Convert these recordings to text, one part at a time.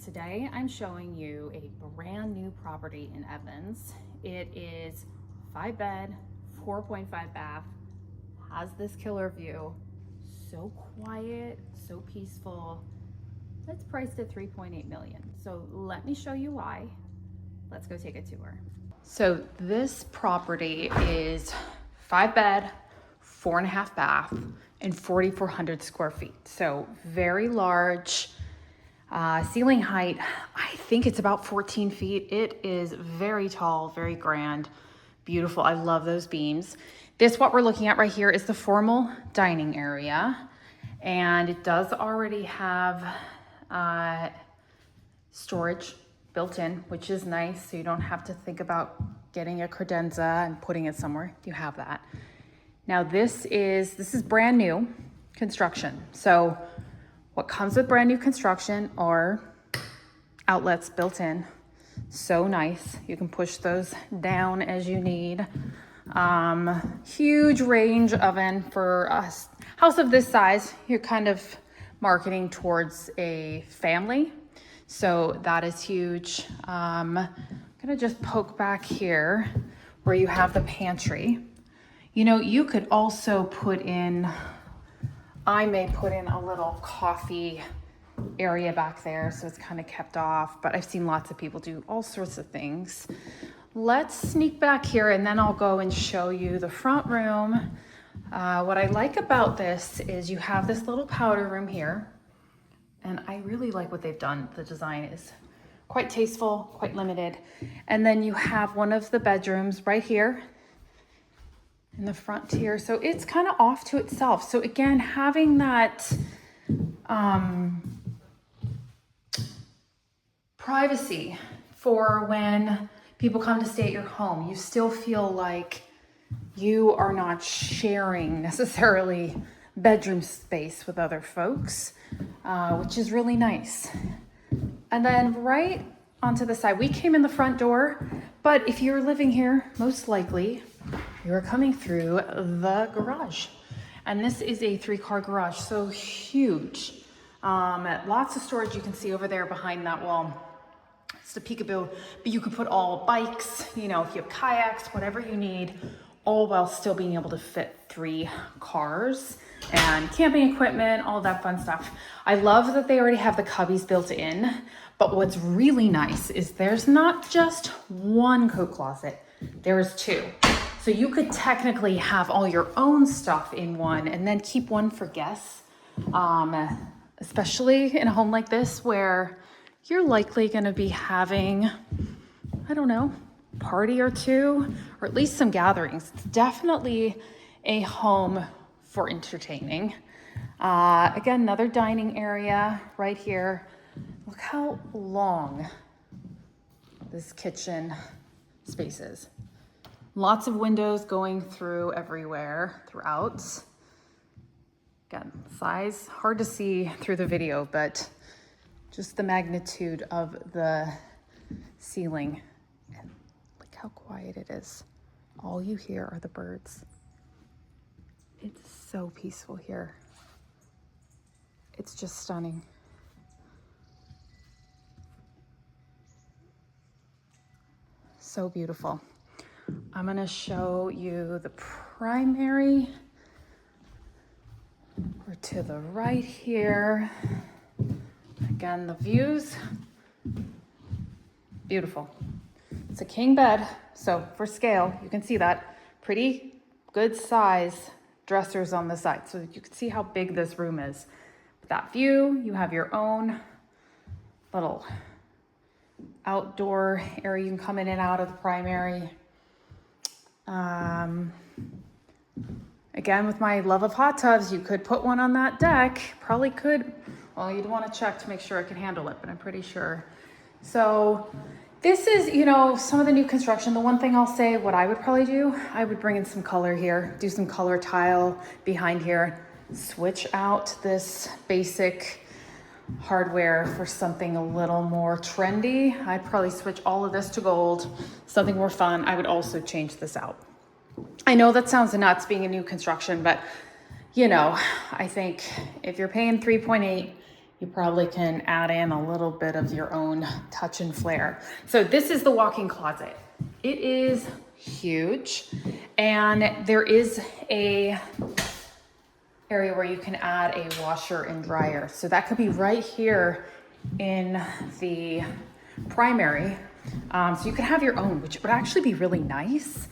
today I'm showing you a brand new property in Edmonds. It is 5-bed, 4.5 bath, has this killer view, so quiet, so peaceful. It's priced at 3.8 million. So let me show you why. Let's go take a tour. So this property is 5-bed, 4.5 bath, and 4,400 square feet. So very large. Ceiling height, I think it's about 14 feet. It is very tall, very grand, beautiful. I love those beams. What we're looking at right here is the formal dining area. And it does already have storage built in, which is nice. So you don't have to think about getting a credenza and putting it somewhere. You have that. Now this is brand new construction. So what comes with brand new construction are outlets built in. So nice. You can push those down as you need. Huge range oven for a house of this size. You're kind of marketing towards a family. So that is huge. I'm gonna just poke back here where you have the pantry. You know, you could also put in, I may put in a little coffee area back there, so it's kind of kept off, but I've seen lots of people do all sorts of things. Let's sneak back here and then I'll go and show you the front room. What I like about this is you have this little powder room here, and I really like what they've done. The design is quite tasteful, quite limited. And then you have one of the bedrooms right here in the front here. So it's kind of off to itself. So again, having that privacy for when people come to stay at your home. You still feel like you are not sharing necessarily bedroom space with other folks, which is really nice. And then right onto the side, we came in the front door, but if you're living here, most likely you're coming through the garage. And this is a 3-car garage, so huge. Lots of storage you can see over there behind that wall. It's a peekaboo, but you could put all bikes, you know, if you have kayaks, whatever you need, all while still being able to fit 3 cars and camping equipment, all that fun stuff. I love that they already have the cubbies built in, but what's really nice is there's not just one coat closet, there's 2. So you could technically have all your own stuff in one and then keep one for guests, especially in a home like this where you're likely gonna be having, I don't know, party or 2, or at least some gatherings. It's definitely a home for entertaining. Again, another dining area right here. Look how long this kitchen space is. Lots of windows going through everywhere throughout. Again, size, hard to see through the video, but just the magnitude of the ceiling. And look how quiet it is. All you hear are the birds. It's so peaceful here. It's just stunning. So beautiful. I'm gonna show you the primary. We're to the right here. Again, the views, beautiful. It's a king bed, so for scale, you can see that. Pretty good size dressers on the side, so you can see how big this room is. With that view, you have your own little outdoor area. You can come in and out of the primary. Again, with my love of hot tubs, you could put one on that deck. Probably could. Well, you'd want to check to make sure it can handle it, but I'm pretty sure. So this is, you know, some of the new construction. The one thing I'll say, what I would probably do, I would bring in some color here, do some color tile behind here, switch out this basic hardware for something a little more trendy. I'd probably switch all of this to gold, something more fun. I would also change this out. I know that sounds nuts being a new construction, but you know, I think if you're paying 3.8, you probably can add in a little bit of your own touch and flair. So this is the walk-in closet. It is huge, and there is a area where you can add a washer and dryer. So that could be right here in the primary. So you could have your own, which would actually be really nice.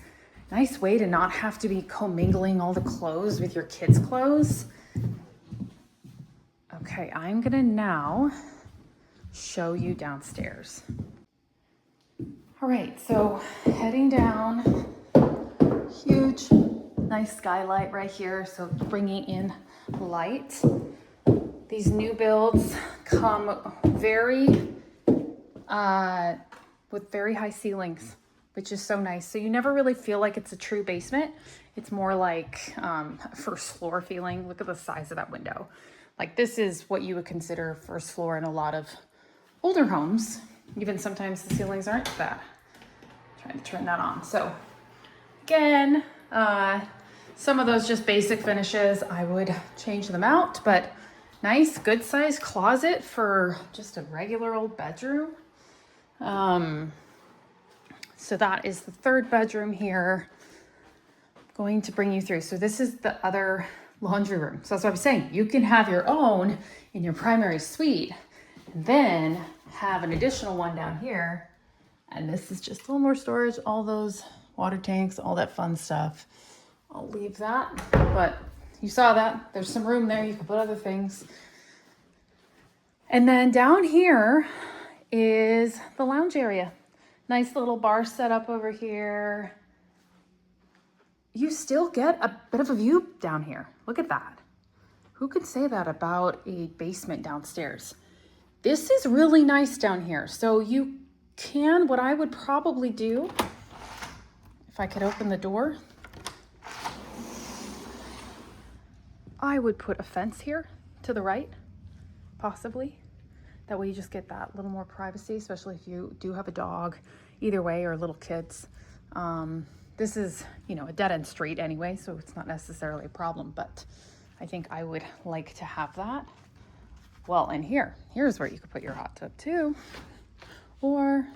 Nice way to not have to be commingling all the clothes with your kids' clothes. Okay, I'm gonna now show you downstairs. All right, so heading down, huge, nice skylight right here, so bringing in light. These new builds come with very high ceilings, which is so nice. So you never really feel like it's a true basement. It's more like first floor feeling. Look at the size of that window. Like this is what you would consider first floor in a lot of older homes. Even sometimes the ceilings aren't that. Trying to turn that on. So again, some of those just basic finishes, I would change them out, but nice, good sized closet for just a regular old bedroom. So that is the third bedroom here. Going to bring you through. So this is the other laundry room. So that's what I'm saying. You can have your own in your primary suite and then have an additional one down here. And this is just a little more storage, all those water tanks, all that fun stuff. I'll leave that, but you saw that. There's some room there. You can put other things. And then down here is the lounge area. Nice little bar set up over here. You still get a bit of a view down here. Look at that. Who could say that about a basement downstairs? This is really nice down here. So you can, what I would probably do, if I could open the door, I would put a fence here to the right, possibly. That way you just get that little more privacy, especially if you do have a dog, either way, or little kids. This is, a dead-end street anyway, so it's not necessarily a problem, but I think I would like to have that. Well, and here's where you could put your hot tub too, or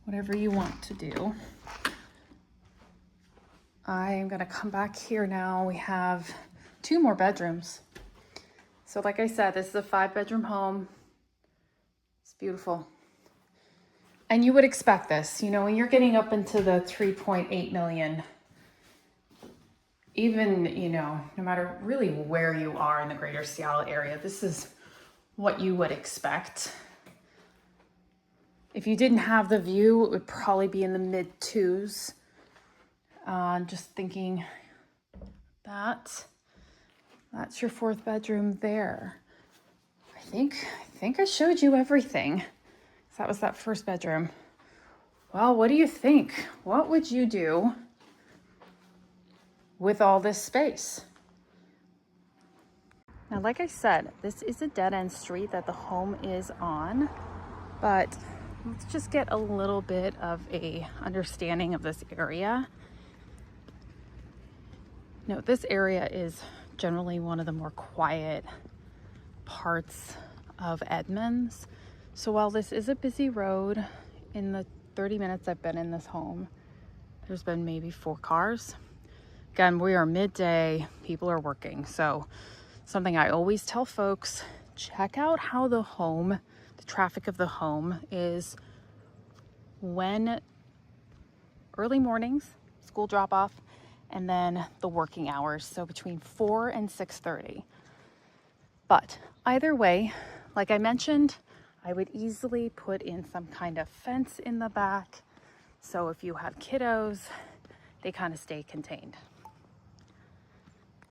whatever you want to do. I'm gonna come back here now. We have 2 more bedrooms. So like I said, this is a 5-bedroom home. It's beautiful. And you would expect this, when you're getting up into the 3.8 million, even, no matter really where you are in the greater Seattle area, this is what you would expect. If you didn't have the view, it would probably be in the mid-2s. Just thinking that's your 4th bedroom there. I think I showed you everything. That was that 1st bedroom. Well, what do you think? What would you do with all this space? Now, like I said, this is a dead-end street that the home is on, but let's just get a little bit of a understanding of this area. No, this area is generally one of the more quiet parts of Edmonds. So while this is a busy road, in the 30 minutes I've been in this home, there's been maybe 4 cars. Again, we are midday, people are working. So something I always tell folks, check out how the traffic of the home is when early mornings, school drop off, and then the working hours. So between 4 and 6:30. But either way, like I mentioned, I would easily put in some kind of fence in the back. So if you have kiddos, they kind of stay contained.